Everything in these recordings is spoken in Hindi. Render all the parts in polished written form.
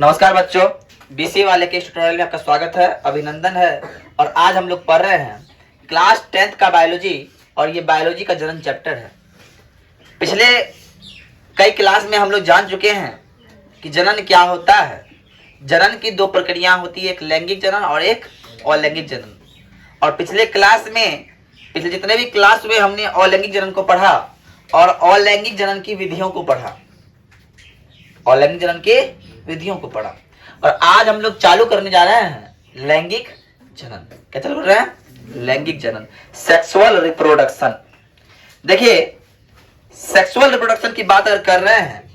नमस्कार बच्चों, बीसीए वाले के ट्यूटोरियल में आपका स्वागत है, अभिनंदन है। और आज हम लोग पढ़ रहे हैं क्लास 10th का बायोलॉजी और ये बायोलॉजी का जनन चैप्टर है। पिछले कई क्लास में हम लोग जान चुके हैं कि जनन क्या होता है। जनन की दो प्रक्रिया होती है, एक लैंगिक जनन और एक अलैंगिक जनन। और पिछले जितने भी क्लास हुए हमने अलैंगिक जनन को पढ़ा और अलैंगिक जनन की विधियों को पढ़ा, अलैंगिक जनन के विधियों को पढ़ा। और आज हम लोग चालू करने जा रहे हैं लैंगिक जनन। क्या चालू कर रहे हैं? लैंगिक जनन, सेक्सुअल रिप्रोडक्शन। देखिए, सेक्सुअल रिप्रोडक्शन की बात अगर कर रहे हैं,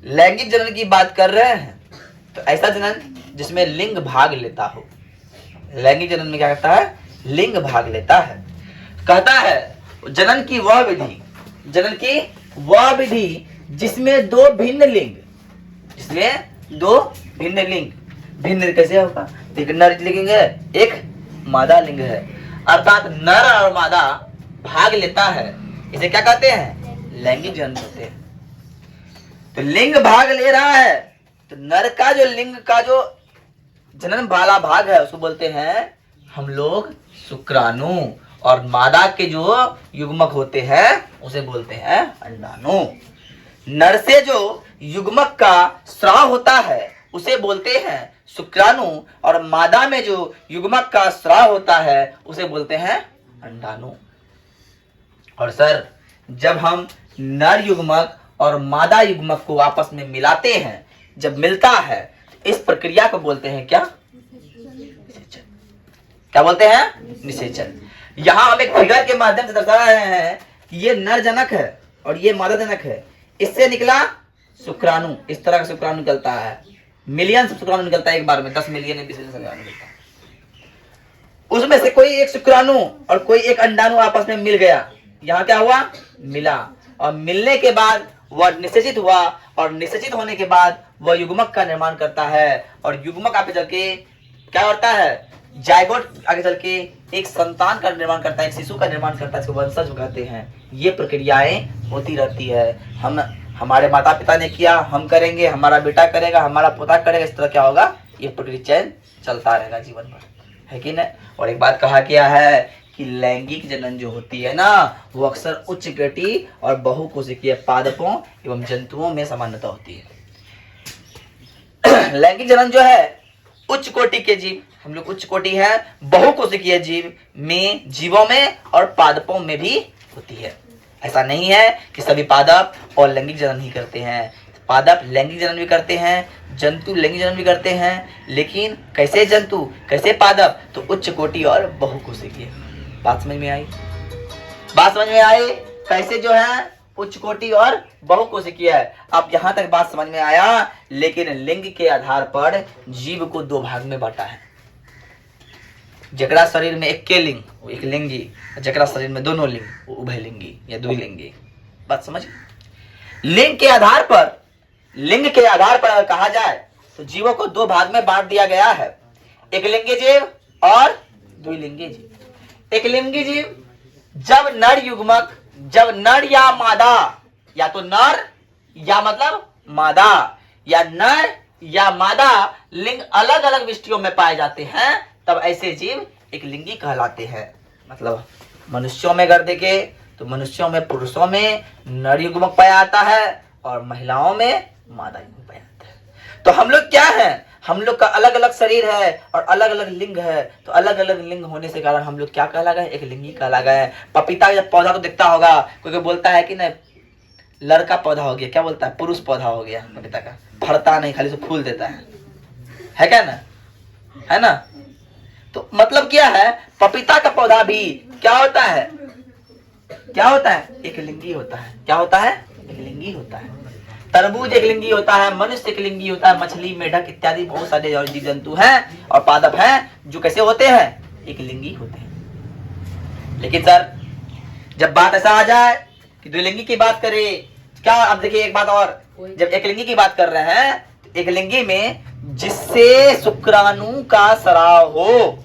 लैंगिक जनन की बात कर रहे हैं, तो ऐसा जनन जिसमें लिंग भाग लेता हो। लैंगिक जनन में क्या कहता है? लिंग भाग लेता है। कहता है जनन की वह विधि जिसमें दो भिन्न लिंग, भिन्न कैसे होगा? एक नर लिंग है, एक मादा लिंग है, अर्थात नर और मादा भाग लेता है। इसे क्या कहते हैं? लैंगिक जनन कहते हैं। तो लिंग भाग ले रहा है, तो नर का जो लिंग का जो जनन वाला भाग है उसको बोलते हैं हम लोग शुक्राणु, और मादा के जो युग्मक होते हैं उसे बोलते हैं अंडाणु। नर से जो युग्मक का स्राव होता है उसे बोलते हैं शुक्राणु, और मादा में जो युग्मक का स्राव होता है उसे बोलते हैं अंडाणु। और सर, जब हम नर युग्मक और मादा युग्मक को आपस में मिलाते हैं, जब मिलता है, इस प्रक्रिया को बोलते हैं क्या? निषेचन। क्या बोलते हैं? निषेचन। यहां हम एक फिगर के माध्यम से दर्शा रहे हैं कि ये नर जनक है और ये मादा जनक है। इससे निकला शुक्राणु, इस तरह का शुक्राणु निकलता है, मिलियन शुक्राणु निकलता है एक बार में, 10 मिलियन 20 मिलियन शुक्राणु निकलता है। उसमें से कोई एक शुक्राणु और कोई एक अंडाणु आपस में मिल गया। यहाँ क्या हुआ? मिला, और मिलने के बाद वह निषेचित हुआ, और निषेचित होने के बाद वह युग्मक का निर्माण करता है, और युग्मक आगे चल के क्या करता है? जायगोट आगे चल के एक संतान का निर्माण करता है, एक शिशु का निर्माण करता है, इसको वंशज कहते हैं। ये प्रक्रियाएं होती रहती है। हमारे माता पिता ने किया, हम करेंगे, हमारा बेटा करेगा, हमारा पोता करेगा, इस तरह क्या होगा? ये प्रक्रिया चयन चलता रहेगा जीवन भर, है कि नहीं? और एक बात कहा गया है कि लैंगिक जनन जो होती है ना, वो अक्सर उच्च कोटि और बहुकोशिकीय पादपों एवं जंतुओं में सामान्यतः होती है। लैंगिक जनन जो है उच्च कोटि के जीव, हम लोग उच्च कोटि है, बहुकोशिकीय जीवों में और पादपों में भी होती है। ऐसा नहीं है कि सभी पादप और लैंगिक जनन ही करते हैं। पादप लैंगिक जनन भी करते हैं, जंतु लैंगिक जनन भी करते हैं, लेकिन कैसे जंतु, कैसे पादप? तो उच्च कोटि और बहुकोशिकीय। बात समझ में आई? कैसे जो है उच्च कोटि और बहुकोशिकीय है। अब यहाँ तक बात समझ में आया। लेकिन लिंग के आधार पर जीव को दो भाग में बांटा है। जकरा शरीर में एक लिंग वो एक लिंगी, जकरा शरीर में दोनों लिंग वो उभयलिंगी या द्विलिंगी। बात समझ? लिंग के आधार पर अगर कहा जाए तो जीवों को दो भाग में बांट दिया गया है, एक लिंगी जीव और द्विलिंगी जीव। एक लिंगी जीव जब नर या मादा, या तो नर या मतलब मादा, या नर या मादा लिंग अलग अलग विष्टियों में पाए जाते हैं, तब ऐसे जीव एक लिंगी कहलाते हैं। मतलब मनुष्यों में अगर देखे तो मनुष्यों में, पुरुषों में नर युग्मक पाया जाता है और महिलाओं में मादा युग्मक पाया जाता है। तो हम लोग क्या है? हम लोग का अलग अलग शरीर है और अलग अलग लिंग है। तो अलग अलग लिंग होने से कारण हम लोग क्या कहला गए? एक लिंगी कहला गए। पपीता जब पौधा को देखता होगा, कोई बोलता है कि नहीं लड़का पौधा हो गया, क्या बोलता है? पुरुष पौधा हो गया पपीता का, फलता नहीं, खाली से फूल देता है क्या ना? है ना? तो मतलब क्या है? पपीता का पौधा भी क्या होता है? एक लिंगी होता है। क्या होता है? एक लिंगी होता है। तरबूज एक लिंगी होता है, मनुष्य एक लिंगी होता है, मछली, मेढक इत्यादि बहुत सारे और जीव जंतु हैं और पादप हैं जो कैसे होते हैं? एक लिंगी होते हैं। लेकिन सर, जब बात ऐसा आ जाए कि द्विलिंगी की बात करें, क्या? अब देखिए एक बात और, जब एक लिंगी की बात कर रहे हैं, तो एक लिंगी में जिससे शुक्राणु का स्राव हो,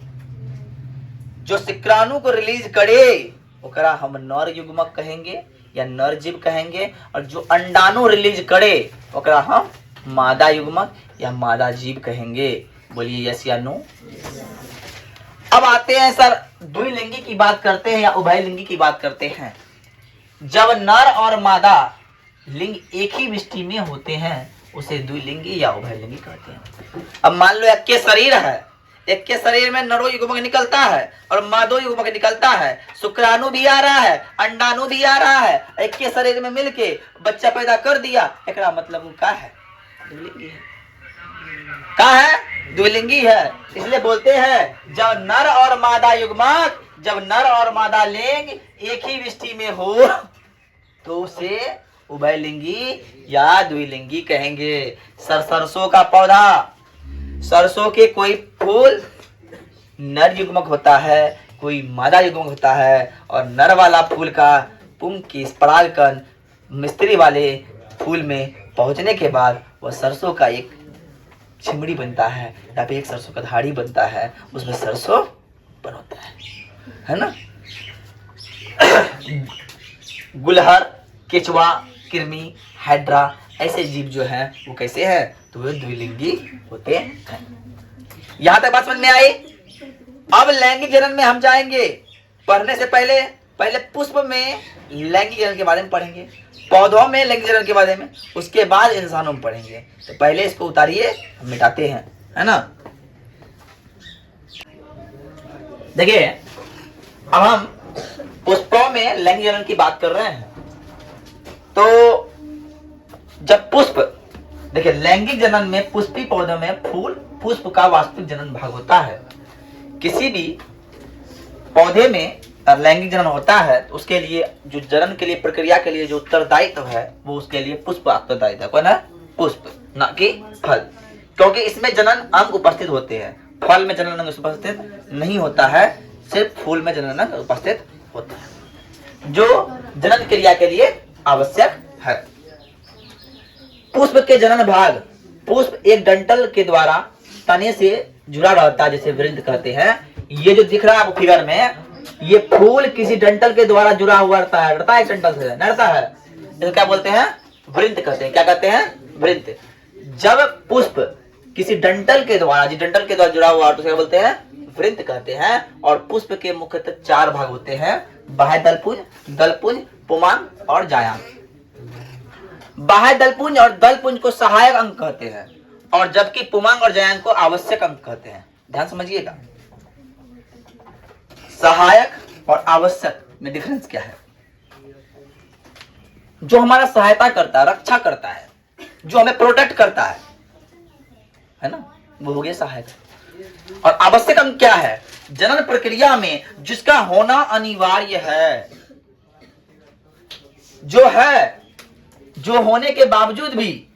जो शुक्राणु को रिलीज करे, ओकरा हम नर युग्मक कहेंगे या नर जीव कहेंगे, और जो अंडाणु रिलीज करे ओकरा हम मादा युग्मक या मादा जीव कहेंगे? बोलिए यस या नो। अब आते हैं सर, द्विलिंगी की बात करते हैं या उभयलिंगी की बात करते हैं। जब नर और मादा लिंग एक ही विष्टि में होते हैं उसे द्विलिंगी या उभयलिंगी कहते हैं। अब मान लो एक के शरीर है, एक के शरीर में नरो युग्मक निकलता है और मादो युग्मक निकलता है, शुक्राणु भी आ रहा है, अंडाणु भी आ रहा है, एक के शरीर में मिलके बच्चा पैदा कर दिया, एकरा मतलब का है? द्विलिंगी है। का है? द्विलिंगी है। इसलिए बोलते हैं जब नर और मादा युग्मक, जब नर और मादा लिंग एक ही विष्टि में हो तो उसे उभयलिंगी या द्विलिंगी कहेंगे। सरसों का पौधा, सरसों के कोई फूल नर युग्मक होता है, कोई मादा युग्मक होता है, और नर वाला फूल का पुंग की परागकण मिस्त्री वाले फूल में पहुंचने के बाद वह सरसों का एक चिमड़ी बनता है या फिर एक सरसों का धाड़ी बनता है, उसमें सरसों बनता है ना। गुलहर, केचुआ, कृमि, हाइड्रा ऐसे जीव जो हैं वो कैसे हैं? तो वे द्विलिंगी होते हैं। यहां तक बात समझ में आई? अब लैंगिक जनन में हम जाएंगे। पढ़ने से पहले पुष्प में लैंगिक जनन के बारे में पढ़ेंगे, पौधों में लैंगिक जनन के बारे में, उसके बाद इंसानों में पढ़ेंगे। तो पहले इसको उतारिए, हम मिटाते हैं, है ना। देखिए अब हम पुष्पों में लैंगिक जनन की बात कर रहे हैं। तो जब पुष्प, देखिए लैंगिक जनन में पुष्पी पौधों में फूल पुष्प का वास्तविक जनन भाग होता है। किसी भी पौधे में लैंगिक जनन होता है तो उसके लिए जो जनन के लिए प्रक्रिया के लिए जो उत्तरदायित्व है वो उसके लिए पुष्प उत्तरदायित्व है। कौन है? पुष्प, ना कि फल, क्योंकि इसमें जनन अंग उपस्थित होते हैं। फल में जनन अंग उपस्थित नहीं होता है, सिर्फ फूल में जनन अंग उपस्थित होता है जो जनन क्रिया के लिए आवश्यक है। पुष्प के जनन भाग, पुष्प एक डंठल के द्वारा तने से जुड़ा रहता है, जिसे वृंत कहते हैं। ये जो दिख रहा है आपको फिगर में, ये फूल किसी डंठल के द्वारा जुड़ा हुआ रहता है एक डंठल से, रहता है। इसको क्या बोलते हैं? वृंत कहते हैं। क्या कहते हैं? वृंत। जब पुष्प किसी डंठल के द्वारा, जिस डंठल के द्वारा जुड़ा हुआ तो क्या बोलते हैं? वृंत कहते हैं। और पुष्प के मुख्यतः 4 भाग होते हैं, बाह्य दलपुंज, दलपुंज, पुमांग और जायांग। बाह्य दलपुंज और दलपुंज को सहायक अंग कहते हैं और जबकि पुमांग और जायांग को आवश्यक अंग कहते हैं। ध्यान समझिएगा, सहायक और आवश्यक में डिफरेंस क्या है। जो हमारा सहायता करता है, रक्षा करता है, जो हमें प्रोटेक्ट करता है ना, वो हो गया सहायक। और आवश्यक अंग क्या है? जनन प्रक्रिया में जिसका होना अनिवार्य है, जो है, जो होने के बावजूद भी,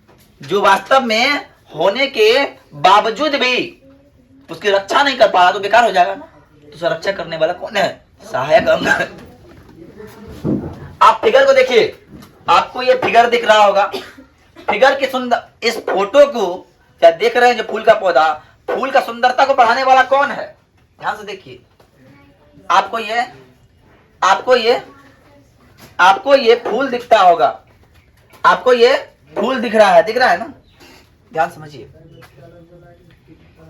जो वास्तव में होने के बावजूद भी उसकी रक्षा नहीं कर पा रहा तो बेकार हो जाएगा ना। तो उसका रक्षा करने वाला कौन है? सहायक अंग। आप फिगर को देखिए, आपको ये फिगर दिख रहा होगा। फिगर की सुंदर, इस फोटो को क्या देख रहे हैं? जो फूल का पौधा, फूल का सुंदरता को बढ़ाने वाला कौन है? ध्यान से देखिए, आपको ये फूल दिखता होगा, आपको ये फूल दिख रहा है ना। ध्यान समझिए,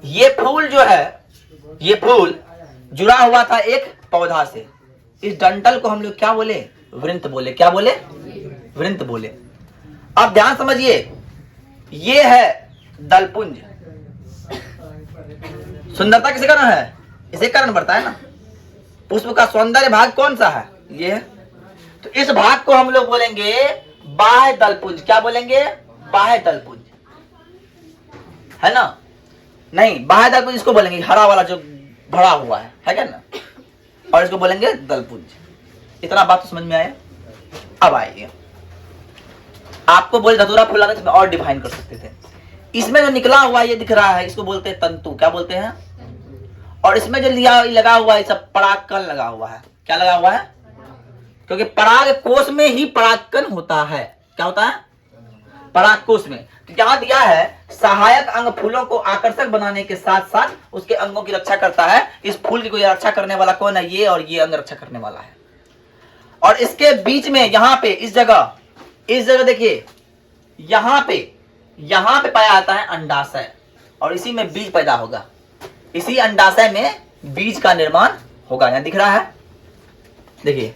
ये फूल जो है, ये फूल जुड़ा हुआ था एक पौधा से। इस डंठल को हम लोग क्या बोले? वृंत बोले। क्या बोले? वृंत बोले। अब ध्यान समझिए, ये है दलपुंज। सुंदरता किसे कारण है? इसे कारण बढ़ता है ना। पुष्प का सौंदर्य भाग कौन सा है? ये है। तो इस भाग को हम लोग बोलेंगे बाह्य दलपुंज। क्या बोलेंगे? बाह्य दलपुंज, है ना। नहीं, बाह्य दलपुंज इसको बोलेंगे, हरा वाला जो भरा हुआ है क्या ना, और इसको बोलेंगे दलपुंज। इतना बात तो समझ में आया? अब आइए, आपको बोले धतूरा फूल आते तो और डिफाइन कर सकते थे। इसमें जो निकला हुआ ये दिख रहा है, इसको बोलते हैं तंतु। क्या बोलते हैं? और इसमें जो लिया लगा हुआ है, सब परागकण लगा हुआ है। क्या लगा हुआ है? क्योंकि पराग कोश में ही परागकण होता है। क्या होता है? पराग कोश में। तो यहाँ दिया है सहायक अंग फूलों को आकर्षक बनाने के साथ साथ उसके अंगों की रक्षा करता है। इस फूल की कोई रक्षा करने वाला कौन है? ये, और ये अंग रक्षा करने वाला है। और इसके बीच में यहाँ पे इस जगह देखिए, यहाँ पे यहाँ पे पाया जाता है अंडाशय, और इसी में बीज पैदा होगा। इसी अंडाशय में बीज का निर्माण होगा। यहाँ दिख रहा है, देखिए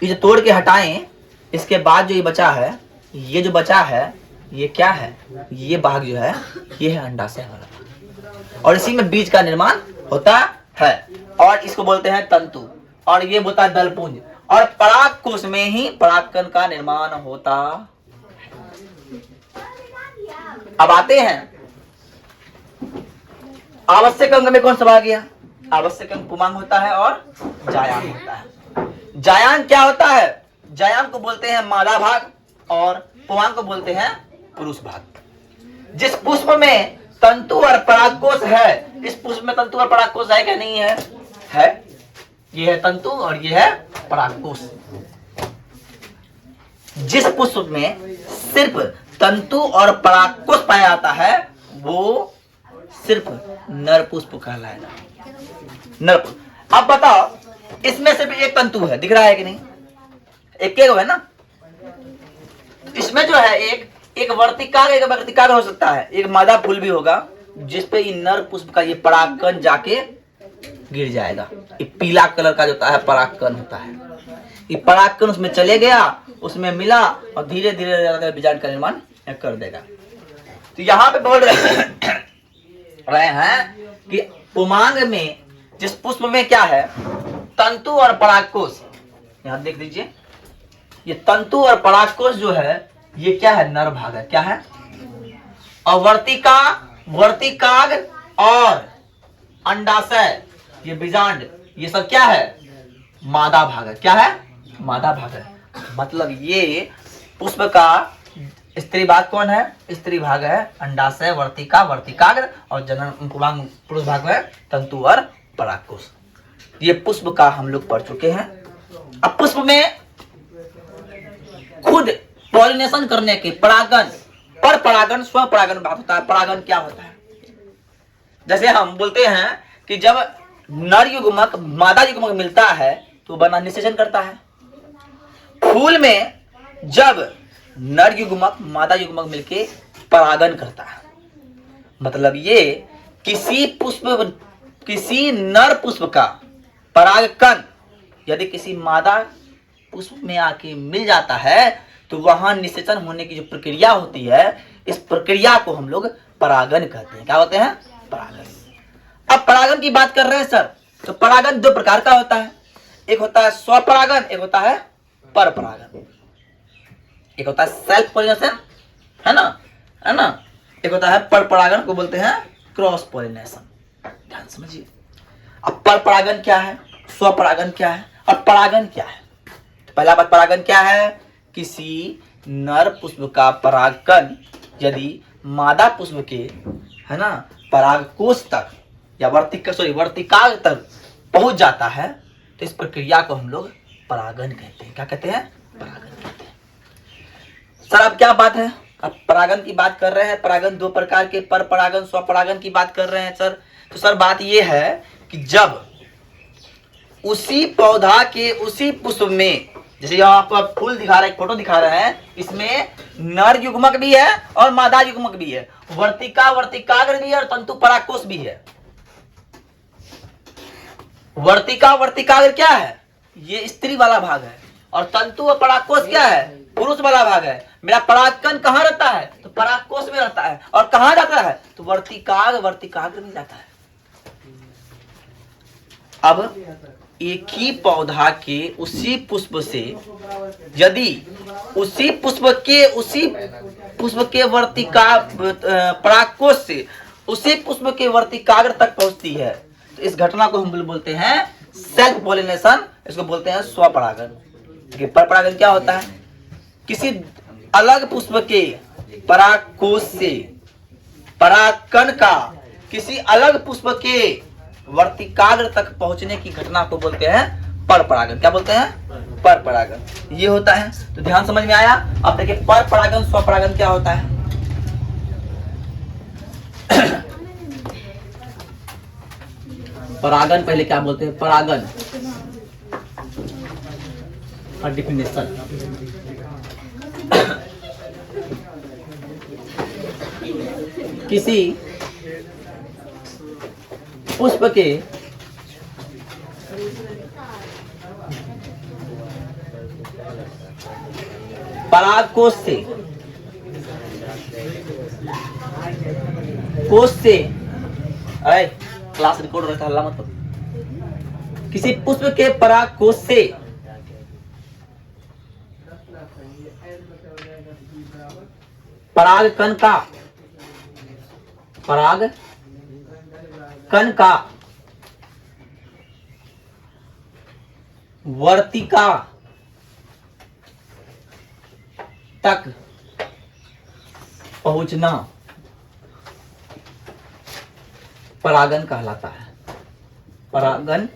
ये जो तोड़ के हटाएं, इसके बाद जो ये बचा है, ये जो बचा है ये क्या है, ये भाग जो है ये है अंडाशय वाला भाग, और इसी में बीज का निर्माण होता है, और इसको बोलते हैं तंतु, और ये होता है दलपुंज, और परागकोश में ही परागकण का निर्माण होता है। अब आते हैं आवश्यक अंग में कौन सा भाग गया? आवश्यक अंग पुमांग होता है और जायान होता है। जायान क्या होता है? जायान को बोलते हैं मादा भाग और पुमांग को बोलते हैं पुरुष भाग। जिस पुष्प में तंतु और परागकोश है, इस पुष्प में तंतु और परागकोश है क्या? नहीं है, है। ये है तंतु और ये है परागकोश। जिस पुष्प में सिर्फ तंतु और परागकोश पाया जाता है वो सिर्फ नर पुष्प कहलाएगा, नर पुष्प। अब बताओ, इसमें सिर्फ एक तंतु है, दिख रहा है कि नहीं? एक है ना? इसमें जो है एक वर्तिकाग्र हो सकता है, एक मादा फूल भी होगा जिसपे ये नर पुष्प का ये परागकण जाके गिर जाएगा। ये पीला कलर का जो होता है परागकण होता है, ये परागकण उसमें चले गया, उसमें मिला और धीरे धीरे बीजांड का निर्माण कर देगा। तो यहाँ पे बोल रहे हैं कि पुमांग में जिस पुष्प में क्या है, तंतु और परागकोश, यहाँ देख लीजिए, ये तंतु और परागकोश जो है ये क्या है? नर भाग है। क्या है? और वर्तिकाग्र और अंडाशय, ये बीजांड, ये सब क्या है? मादा भाग है। क्या है? मादा भाग है। मतलब ये पुष्प का स्त्री भाग कौन है? स्त्री भाग है अंडाशय, वर्तिकाग्र, और जनन पुमांग पुरुष भाग है तंतु और परागकोश। ये पुष्प का हम लोग पढ़ चुके हैं। अब पुष्प में खुद पॉलिनेशन करने के परागन, पर परागन, स्व परागन बात होता है। परागन क्या होता है? जैसे हम बोलते हैं कि जब नर युग्मक मादा युग्मक मिलता है तो बना निषेचन करता है। फूल में जब नर युग्मक मादा युग्मक मिलके परागन करता है, मतलब ये किसी नर पुष्प का परागकण यदि किसी मादा पुष्प में आके मिल जाता है तो वहां निषेचन होने की जो प्रक्रिया होती है, इस प्रक्रिया को हम लोग परागन कहते हैं। क्या होते हैं? परागन। अब परागन की बात कर रहे हैं सर, तो परागन दो प्रकार का होता है, एक होता है स्वपरागन, एक होता है पर परागन। एक होता है सेल्फ पॉलिनेशन, है ना, एक होता है पर परागन को बोलते हैं क्रॉस पॉलिनेशन। ध्यान समझिए। अब पर परागन क्या है, स्वपरागन क्या है और परागन क्या है? तो पहला बात, परागन क्या है? किसी नर पुष्प का परागकण यदि मादा पुष्प के, है ना, परागकोश तक या वर्तिकाग्र तक पहुंच जाता है तो इस प्रक्रिया को हम लोग परागन कहते हैं। क्या कहते हैं? परागन कहते हैं। सर अब क्या बात है? अब परागन की बात कर रहे हैं, परागन दो प्रकार के, पर परागन, स्वपरागन की बात कर रहे हैं सर। तो सर बात यह है कि जब उसी पौधा के उसी पुष्प में, जैसे यहाँ आपको फूल दिखा रहे हैं, फोटो दिखा रहे हैं, इसमें नर युग्मक भी है और मादा युग्मक भी है, वर्तिकाग्र भी है और तंतु परागकोश भी है। वर्तिकाग्र क्या है? ये स्त्री वाला भाग है, और तंतु और परागकोश क्या है? पुरुष वाला भाग है। मेरा परागकण कहाँ रहता है? तो परागकोश में रहता है। और कहाँ जाता है? तो वर्तिकाग्र में जाता है। अब एक ही पौधा के उसी पुष्प से यदि उसी पुष्प के परागकोश से उसी पुष्प के वर्तिकाग्र तक पहुंचती है तो इस घटना को हम बोलते हैं सेल्फ पॉलिनेशन, इसको बोलते हैं स्वपरागन। पर परागन क्या होता है? किसी अलग पुष्प के परागकोश से परागकण का किसी अलग पुष्प के वर्तिकाग्र तक पहुंचने की घटना को बोलते हैं पर परागन। क्या बोलते हैं? पर परागन। ये होता है। तो ध्यान समझ में आया? अब देखिए पर परागन स्वपरागन क्या होता है। परागन पहले क्या बोलते हैं? परागन और डिफिनेशन। किसी पुष्प के परागकोश से अरे क्लास रिकॉर्ड रहता है, हल्ला मत करो। किसी पुष्प के परागकोश से परागकण का वर्तिका तक पहुंचना परागन कहलाता है। परागन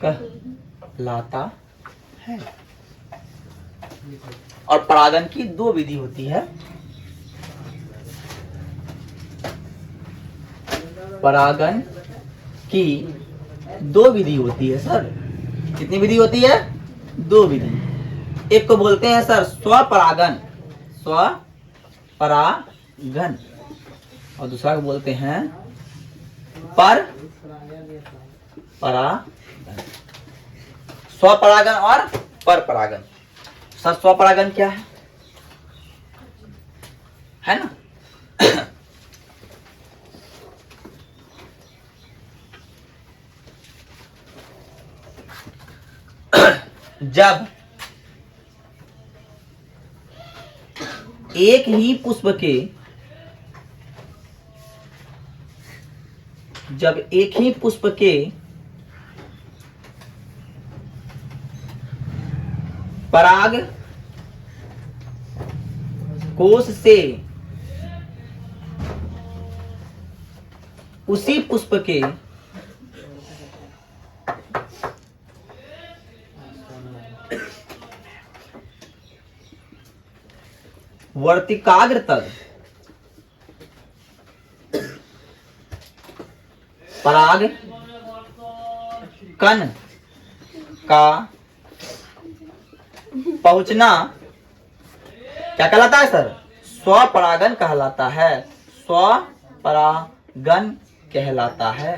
कहलाता है। और परागन की दो विधि होती है। परागन की दो विधि होती है सर। कितनी विधि होती है? दो विधि। एक को बोलते हैं सर स्वपरागन, और दूसरा को बोलते हैं परागन। स्वपरागन और परपरागन। सर स्वपरागन क्या है ना? जब एक ही पुष्प के पराग कोश से उसी पुष्प के वर्तिकाग्र तक पराग कण का पहुंचना क्या कहलाता है सर? स्वपरागन कहलाता है। स्वपरागन कहलाता है।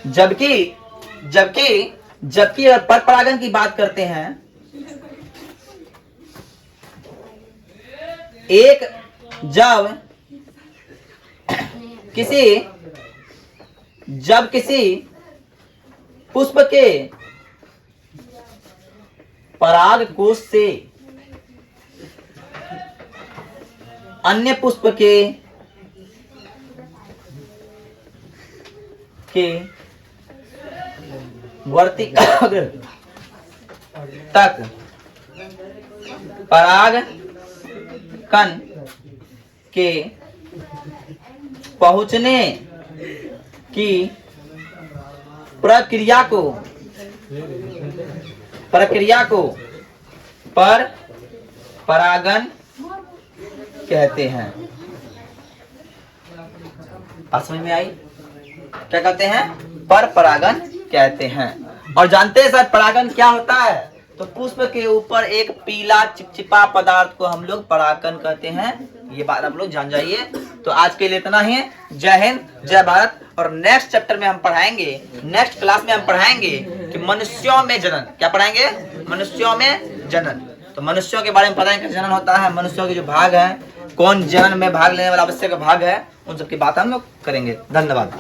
जबकि अगर परपरागन की बात करते हैं, जब किसी पुष्प के पराग कोश से अन्य पुष्प के वर्तिकाग्र तक पराग कण के पहुंचने की प्रक्रिया को परपरागन कहते हैं। बात समझ में आई? क्या कहते हैं? परपरागन कहते हैं। और जानते हैं सर परागन क्या होता है? तो पुष्प के ऊपर एक पीला चिपचिपा पदार्थ को हम लोग परागकण कहते हैं। ये बात आप लोग जान जाइए। तो आज के लिए इतना ही। जय हिंद, जय भारत। और नेक्स्ट चैप्टर में हम पढ़ाएंगे, नेक्स्ट क्लास में हम पढ़ाएंगे कि मनुष्यों में जनन। क्या पढ़ाएंगे? मनुष्यों में जनन। तो मनुष्यों के बारे में पता है कि जनन होता है, मनुष्यों के जो भाग है, कौन जनन में भाग लेने वाला आवश्यक भाग है, उन सब की बात हम लोग करेंगे। धन्यवाद।